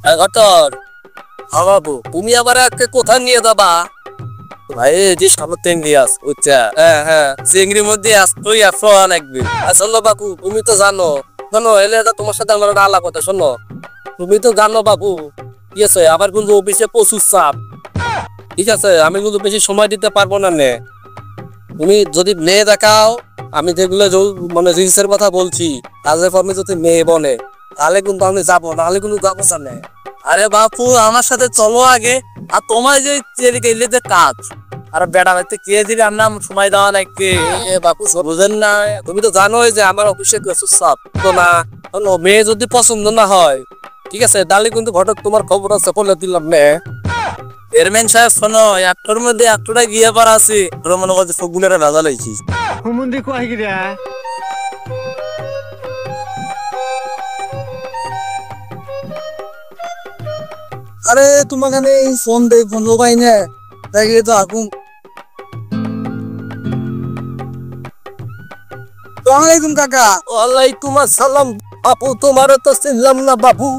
ঘটর বাবু, তুমি আবার আজকে কোথায় নিয়ে যাবা? ভাই যে সামনে ইন্ডিয়াস বুঝছা, হ্যাঁ চিংড়ির মধ্যে তুই আসো লাগবে। আসলে বাবু তুমি তো জানো, এলে তোমার সাথে আমার একটা আলাপ কথা। শোনো, তুমি তো জানো বাবু, ঠিক আছে, আমার কিন্তু অফিসে প্রচুর চাপ। ঠিক আছে, আমি কিন্তু বেশি সময় দিতে পারবো না নে। তুমি যদি মেয়ে দেখাও, আমি যেগুলো মানে রিলসের কথা বলছি, কাজের ফর্মে যদি মেয়ে বনে, তাহলে কিন্তু আমি যাবো, নাহলে কিন্তু যাবো না। আরে বাপু আমার সাথে চলো আগে। আর তোমার যে গেলে যে কাজ, আর বেড়া বাড়িতে কে দিলে আমরা সময় দেওয়া নাই কে? বাপু বুঝেন না, তুমি তো জানোই যে আমার অফিসে কিছু চাপ তো না। মেয়ে যদি পছন্দ না হয়, ঠিক আছে, তাহলে কিন্তু ঘটক তোমার খবর আছে বলে দিলাম নে। চেয়ারম্যান সাহেব শোনো, একটার মধ্যে একটাই গিয়ে পার আছে, তোর মনে করছে সবগুলোরা ভেজা লাইছিস। হুমুন্দি কয় গিরা আরে তোমাকে আমি ফোন দেই, ফোন পাই না, তাই তো আগুন। ওয়ালাইকুম কাকা। ওয়ালাইকুম আসসালাম বাপু, তোমারও তো চিনলাম না বাবু।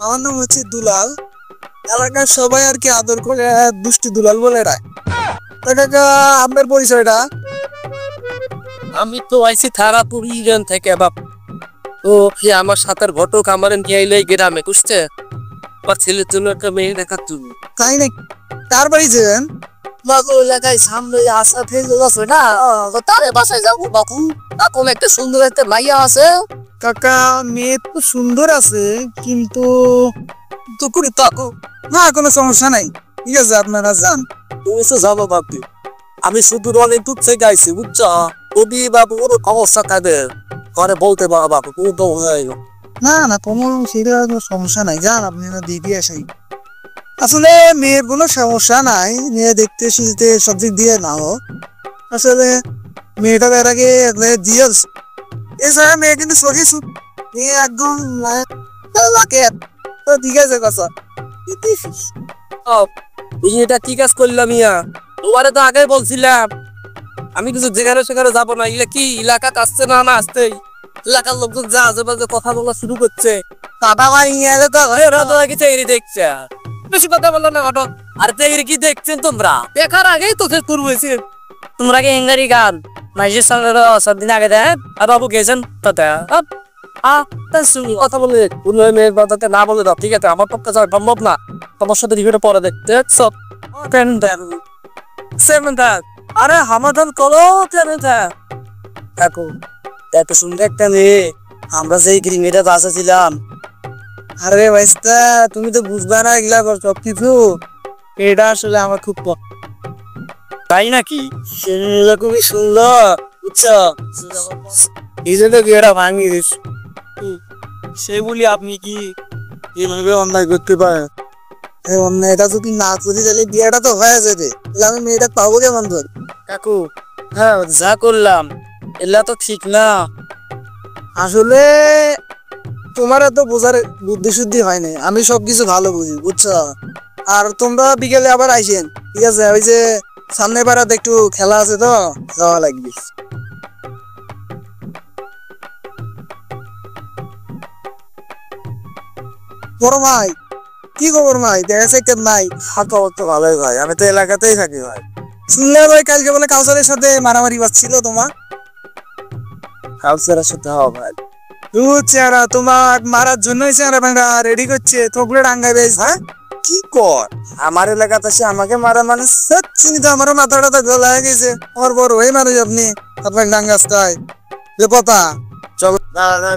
আমার নাম হচ্ছে দুলাল, এলাকার সবাই আর কি আদর করে দুষ্টি দুলাল বলে রায়। তা কাকা আপনার পরিচয়টা? আমি তো আইছি থারাপুর ইউনিয়ন থেকে বাপু। তো আমার সাথের ঘটক আমার নিয়ে আইলে গ্রামে, বুঝছে, আমার ছেলের জন্য একটা মেয়ে দেখার জন্য। তাই নাকি? তার বাড়ি যাবেন? বাবু এলাকায় সামনে আসা ফেলে আছে না, তারে বাসায় যাবো বাবু। এখন একটা সুন্দর একটা মাইয়া আছে। কাকা মেয়ে তো সুন্দর আছে, কিন্তু তুকুরি তাকো না, কোনো সমস্যা নাই। ঠিক আছে আপনারা যান। তুমি তো যাবো বাবু, আমি শুধু অনেক দূর থেকে আইছি বুঝছো। কবি বাবু ওর সমস্যা কাদের ঘরে বলতে বাবু, তুমি তো না না কোনো সেটা সমস্যা নাই, যান আপনারা দিয়ে আসেন। আসলে মেয়ের কোনো সমস্যা নাই, মেয়ে দেখতে শুনতে সব দিক দিয়ে নাও। আসলে মেয়েটা এর আগে দিয়ে এছাড়া মেয়ে কিন্তু সহি মেয়ে একদম ঠিক আছে কথা। এটা কি কাজ করলাম ইয়া, তোমারে তো আগে বলছিলাম আমি কিছু যেখানে সেখানে যাবো না। ইলে কি এলাকা আসছে না না আসতেই এলাকার লোকজন যা আজেবাজে কথা বলা শুরু করছে। দাদা ভাই দেখছে, বেশি কথা বললো না ঘটক। আর কি দেখছেন তোমরা? দেখার আগেই তো শুরু হয়েছে। তোমরা কি এঙ্গারি গান মাইজের সঙ্গে দিন আগে দেন আর বাবু গেছেন তাতে কথা বলে মেয়ের বাদাতে না বলে দাও, ঠিক আছে? আমার পক্ষে যাওয়া সম্ভব না, তোমার সাথে রিভিউটা পরে দেখতে। আরে হামাদান করো দেখো, এত সুন্দর একটা মেয়ে, আমরা যেই গ্রিমেটা বাঁচাছিলাম। আরে ভাইস্তা তুমি তো বুঝবা না এগুলা সব কিছু। এটা আসলে আমার খুব তাই নাকি? খুবই সুন্দর বুঝছো, এই জন্য কি এটা ভাঙি দিস। সে বলি আপনি কি এভাবে অন্যায় করতে পারেন? অন্যায়টা যদি না করি তাহলে বিয়েটা তো হয়ে যাবে, আমি মেয়েটা পাবো কেমন ধর? কাকু হ্যাঁ যা করলাম এলা তো ঠিক না। আসলে তোমার এত বোঝার বুদ্ধি শুদ্ধি হয় না, আমি সবকিছু ভালো বুঝি বুঝছো। আর তোমরা বিকেলে আবার আইসেন, ঠিক আছে? ওই যে সামনে পাড়াতে একটু খেলা আছে তো, যাওয়া লাগবে। বড় ভাই কি খবর ভাই? দেখা যাচ্ছে কেন নাই? খবর তো ভালোই ভাই, আমি তো এলাকাতেই থাকি ভাই। শুনলে ভাই কালকে বলে কাউসারের সাথে মারামারি বাজছিল তোমার? কাউসারের সাথে হওয়া ভাই চেহারা তোমার মারার জন্যই চেহারা রেডি করছে, থকলে ডাঙ্গাই বেশ। হ্যাঁ কি কর, আমার এলাকাতে সে আমাকে মারা মানে চিনি তো, আমারও মাথাটা গলা হয়ে গেছে। আমার বড় হয়ে মানুষ আপনি, আপনার ডাঙ্গাস্তায় যে কথা চল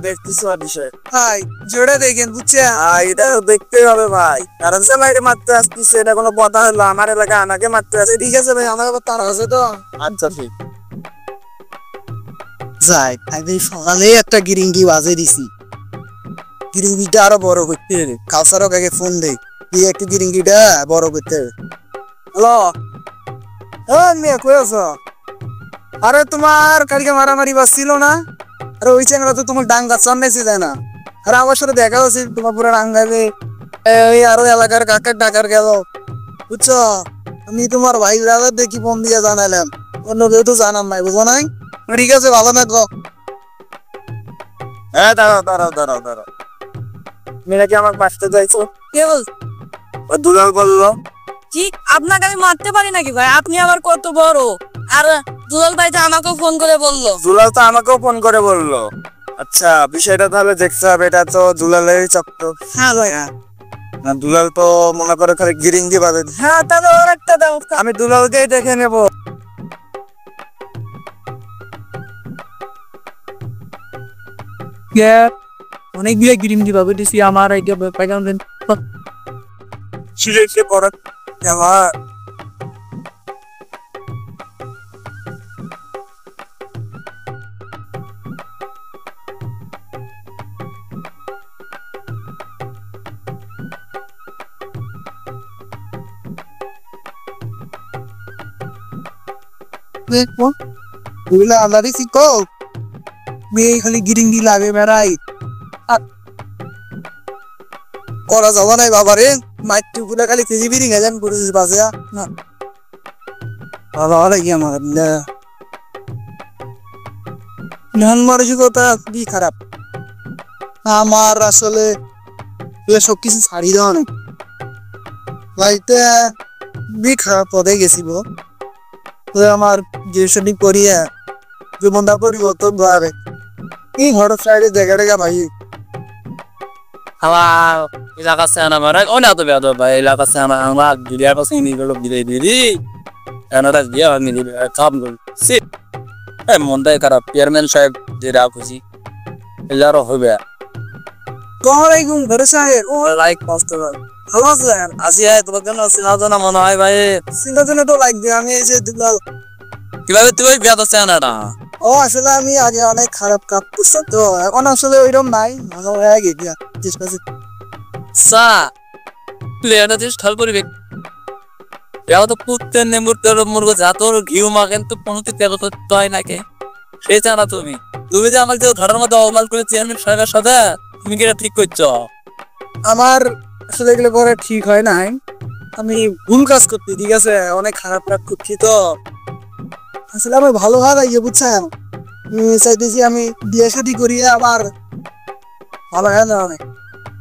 দেখতেছি বিষয় ভাই, জোরে দেখেন বুঝছে। এটা দেখতে হবে ভাই, কারণ সে বাইরে মারতে আসতেছে, এটা কোনো কথা হলো? আমার এলাকায় আমাকে মারতে আসে, ঠিক আছে ভাই, আমার আবার তারা আছে তো। আচ্ছা ঠিক যাই, আমি সকালে একটা গিরিঙ্গি বাজে দিছি, গিরিঙ্গিটা আরো বড় করতে হবে। কাউসারও আগে ফোন দেই, দিয়ে একটু গিরিঙ্গিটা বড় করতে হবে। হ্যালো মেয়ে কই আছো? আরে তোমার কালকে মারামারি বাজছিল না? আরে ওই চ্যাংরা তো তোমার ডাঙ্গা চান্নাইছে যায় না। আরে আমার সাথে দেখা হচ্ছে, তোমার পুরো ডাঙ্গাবে এই আরো এলাকার কাকার ডাকার গেল বুঝছো। আমি তোমার ভাই ব্রাদার দেখি ফোন দিয়ে জানালাম, অন্য কেউ তো জানাম নাই, বুঝো নাই? ঠিক আছে ভালো থাকো। হ্যাঁ দাঁড়াও দাঁড়াও দাঁড়াও দাঁড়াও, মেয়েরা কি আমার বাঁচতে চাইছো? কে বল? ও দুলাল বললো। কি আপনাকে আমি মারতে পারি নাকি ভাই? আপনি আবার কত বড়? আর দুলাল ভাই তো আমাকেও ফোন করে বললো। দুলাল তো আমাকেও ফোন করে বললো। আচ্ছা বিষয়টা তাহলে দেখতে হবে, এটা তো দুলালেরই চক্র। হ্যাঁ ভাই। না দুলাল তো মনে করে খালি গিরিঙ্গি বাজে। হ্যাঁ তাহলে ওর একটা দাও। আমি দুলালকেই দেখে নেব। অনেক বিয়ে গিরিম দিবা বুঝেছি আমার আইডিয়া পাইলাম দেন। সিরিয়াসলি পড়া আমার দেখো বুঝলা আলারি শিখো মেয়ে খালি গিরিঙ্গি লাগে বেড়াই করা যাওয়া নাই বাবা রে। মাইটু গুলা খালি কেজি বিরিং এজেন পুরুষ বাজে না বাবা লাগি আমার ধান মানসিকতা খুবই খারাপ। আমার আসলে সবকিছু ছাড়ি দেওয়া নেই বাড়িতে বি খারাপ পদে গেছিল। আমার জিনিসটি করিয়া জীবনটা পরিবর্তন করে এই হঠাৎ সাইডে দেখা দেখা ভাই আমার এলাকা से आना मारा और ना तो बेहतर भाई इलाका से आना हमारा दुनिया को सीनी को लोग दिले दिली एना रात दिया हमें दिले काम कर सी ए मुंडा करा चेयरमैन साहब दिरा खुशी इलारो हो गया वालेकुम घर साहेब ও लाइक পাঁচ টাকা ভালো আছেন? আসি है তোমার জন্য সিনা জানা মনে হয় ভাই চিন্তার জন্য তো লাইক দিই আমি এই যে দুলাল। কিভাবে তুই বেহतर से आना না ও আসলে আমি আগে অনেক খারাপ কাজ করছি তো এখন আসলে ওইরকম নাই ভালো হয়ে গেছে। সা প্লেয়ারটা দিস ঠাল করবে এও তো পুত্তে নেমুর তোর মুরগ জাতর ঘিউ মাখেন তো পনতে তেল তো হয় নাকি সেই জানা তুমি তুমি যে আমাকে ঘরের মধ্যে অবমাল করে চেয়ারম্যান সাহেবের সাথে তুমি কি এটা ঠিক করছো? আমার আসলে এগুলো করে ঠিক হয় নাই, আমি ভুল কাজ করছি ঠিক আছে, অনেক খারাপ কাজ করছি তো আসলে আমি ভালো হয় না বুঝছেন। চাইতেছি আমি বিয়ে শাদী করিয়ে আবার ভালো হয় না অনেক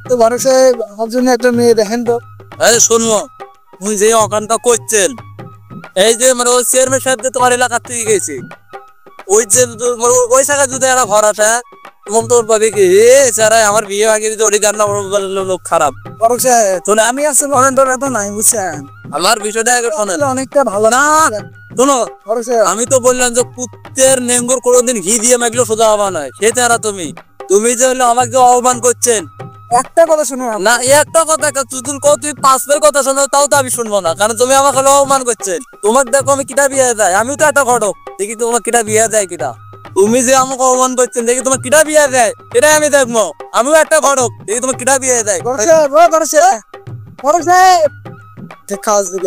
তো মানুষে আমার জন্য একটা মেয়ে দেখেন তো। এই শুনবো তুমি যে অকানটা করছেন এই যে মানে ওই চেয়ারম্যান সাহেব যে তোমার এলাকা থেকে গেছে ওই যে ওই জায়গা যদি এরা ঘর আসে তোমার তোর পাবে কি যারা আমার বিয়ে আগে যদি ওই গান্না লোক খারাপ তাহলে আমি আসলে অনেক ধরে তো নাই বুঝছেন। আমার বিষয়টা আগে শোনেন অনেকটা ভালো না শোনো আমি তো বললাম যে কুত্তের নেঙ্গুর কোনোদিন ঘি দিয়ে মাগলো সোজা হবা নয় সে তারা তুমি তুমি যে হলো আমাকে আহ্বান করছেন একটা কথা শুনো না একটা কথা তুই তুই পাঁচটার কথা শোনো তাও তো আমি শুনবো না কারণ তুমি আমাকে অপমান করছেন। তোমার দেখো আমি কিটা বিয়ে দেয় আমিও তো একটা ঘটক দেখি তোমার কিটা বিয়ে দেয় কিটা তুমি যে আমাকে অপমান করছেন দেখি তোমার কিটা বিয়ে দেয় এটাই আমি দেখবো আমিও একটা ঘটক দেখি তোমার কিটা বিয়ে দেয় কাজ দিল